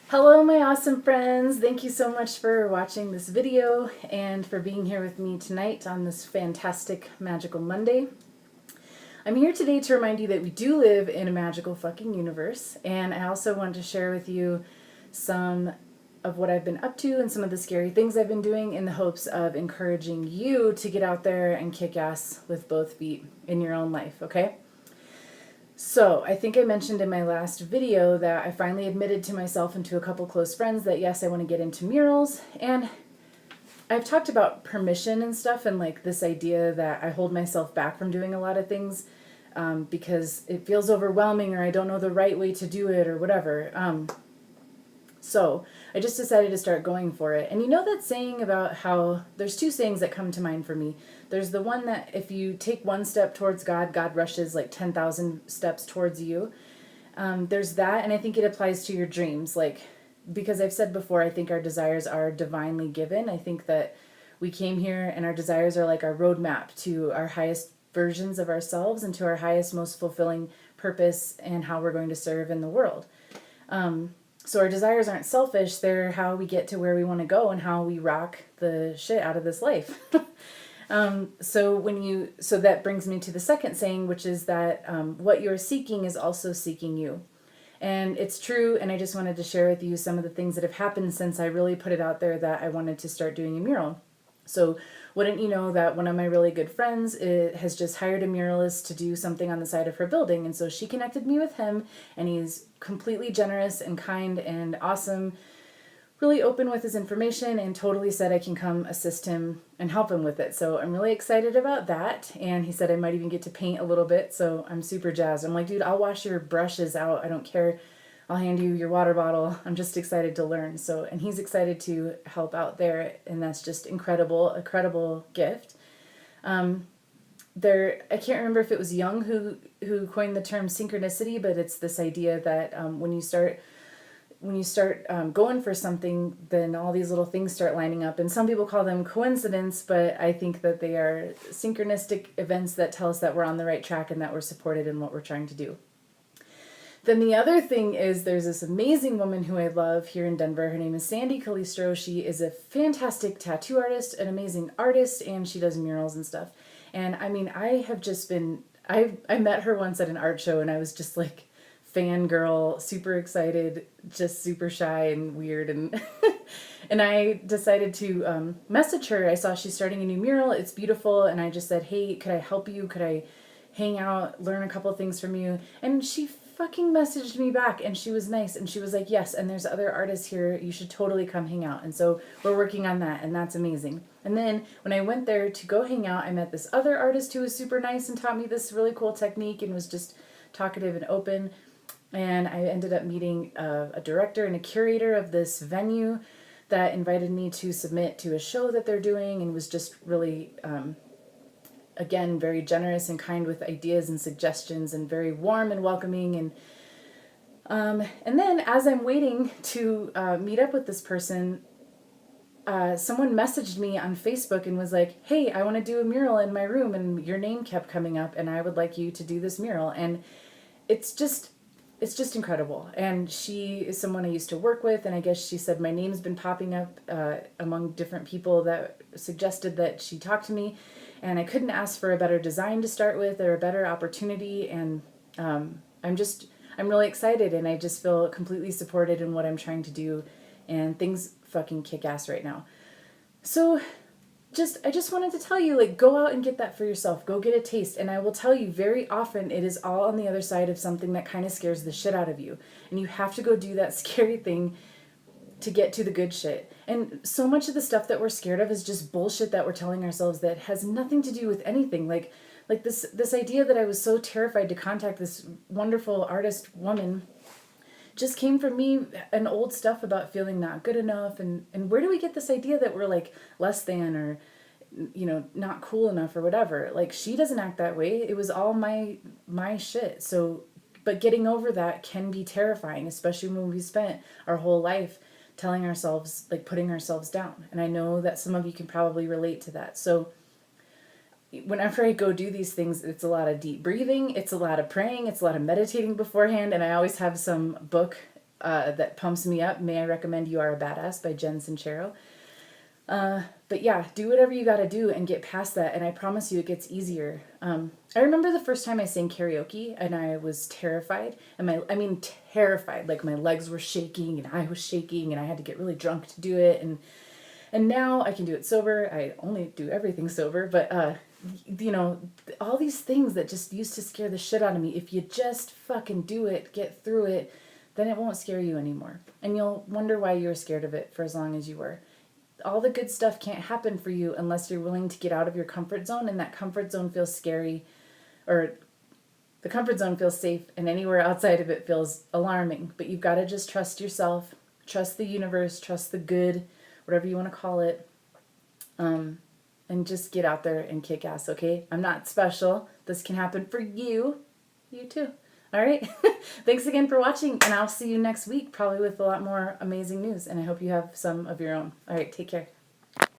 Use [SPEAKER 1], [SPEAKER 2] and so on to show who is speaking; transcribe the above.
[SPEAKER 1] Hello, my awesome friends. Thank you so much for watching this video and for being here with me tonight on this fantastic magical Monday. I'm here today to remind you that we do live in a magical fucking universe, and I also want to share with you some of what I've been up to and some of the scary things I've been doing in the hopes of encouraging you to get out there and kick ass with both feet in your own life, okay? So, I think I mentioned in my last video that I finally admitted to myself and to a couple close friends that yes, I want to get into murals. And I've talked about permission and stuff, and like this idea that I hold myself back from doing a lot of things because it feels overwhelming or I don't know the right way to do it or whatever. So I just decided to start going for it. And you know that saying about how there's two sayings that come to mind for me. There's the one that if you take one step towards God, God rushes like 10,000 steps towards you. There's that, and I think it applies to your dreams. Like, because I've said before, I think our desires are divinely given. I think that we came here and our desires are like our roadmap to our highest versions of ourselves and to our highest, most fulfilling purpose and how we're going to serve in the world. So our desires aren't selfish, they're how we get to where we want to go and how we rock the shit out of this life. So that brings me to the second saying, which is that what you're seeking is also seeking you. And it's true, and I just wanted to share with you some of the things that have happened since I really put it out there that I wanted to start doing a mural. So wouldn't you know that one of my really good friends has just hired a muralist to do something on the side of her building. And so she connected me with him, and he's completely generous and kind and awesome, really open with his information, and totally said I can come assist him and help him with it. So I'm really excited about that. And he said I might even get to paint a little bit. So I'm super jazzed. I'm like, dude, I'll wash your brushes out. I don't care. I'll hand you your water bottle. I'm just excited to learn. So, and he's excited to help out there, and that's just incredible, a credible gift. I can't remember if it was Jung who coined the term synchronicity, but it's this idea that when you start going for something, then all these little things start lining up. And some people call them coincidence, but I think that they are synchronistic events that tell us that we're on the right track and that we're supported in what we're trying to do. Then the other thing is there's this amazing woman who I love here in Denver. Her name is Sandy Calistro. She is a fantastic tattoo artist, an amazing artist, and she does murals and stuff. And I mean, I met her once at an art show, and I was just like fangirl, super excited, just super shy and weird. And and I decided to message her. I saw she's starting a new mural. It's beautiful. And I just said, hey, could I help you? Could I hang out, learn a couple things from you? And she fucking messaged me back, and she was nice, and she was like, yes, and there's other artists here, you should totally come hang out. And so we're working on that, and that's amazing. And then when I went there to go hang out, I met this other artist who was super nice and taught me this really cool technique and was just talkative and open. And I ended up meeting a director and a curator of this venue that invited me to submit to a show that they're doing, and was just really again, very generous and kind with ideas and suggestions, and very warm and welcoming. And then as I'm waiting to meet up with this person, someone messaged me on Facebook and was like, hey, I want to do a mural in my room, and your name kept coming up, and I would like you to do this mural. And it's just incredible. And she is someone I used to work with, and I guess she said my name's been popping up among different people that suggested that she talk to me, and I couldn't ask for a better design to start with or a better opportunity. And I'm really excited, and I just feel completely supported in what I'm trying to do, and things fucking kick ass right now. So I just wanted to tell you, like, go out and get that for yourself. Go get a taste. And I will tell you, very often it is all on the other side of something that kind of scares the shit out of you. And you have to go do that scary thing to get to the good shit. And so much of the stuff that we're scared of is just bullshit that we're telling ourselves that has nothing to do with anything. Like this idea that I was so terrified to contact this wonderful artist woman just came from me and old stuff about feeling not good enough. And where do we get this idea that we're like less than, or not cool enough or whatever? Like, she doesn't act that way. It was all my shit. So, but getting over that can be terrifying, especially when we spent our whole life telling ourselves, like, putting ourselves down. And I know that some of you can probably relate to that. So whenever I go do these things, it's a lot of deep breathing, it's a lot of praying, it's a lot of meditating beforehand, and I always have some book that pumps me up. May I recommend You Are a Badass by Jen Sincero. But yeah, do whatever you got to do and get past that. And I promise you, it gets easier. I remember the first time I sang karaoke and I was terrified. I mean, terrified. Like my legs were shaking and I was shaking and I had to get really drunk to do it. And now I can do it sober. I only do everything sober, but, you know, all these things that just used to scare the shit out of me. If you just fucking do it, get through it, then it won't scare you anymore. And you'll wonder why you were scared of it for as long as you were. All the good stuff can't happen for you unless you're willing to get out of your comfort zone, and that comfort zone feels scary, or the comfort zone feels safe, and anywhere outside of it feels alarming. But you've got to just trust yourself, trust the universe, trust the good, whatever you want to call it, and just get out there and kick ass, okay? I'm not special. This can happen for you. You too. All right. Thanks again for watching, and I'll see you next week, probably with a lot more amazing news, and I hope you have some of your own. All right. Take care.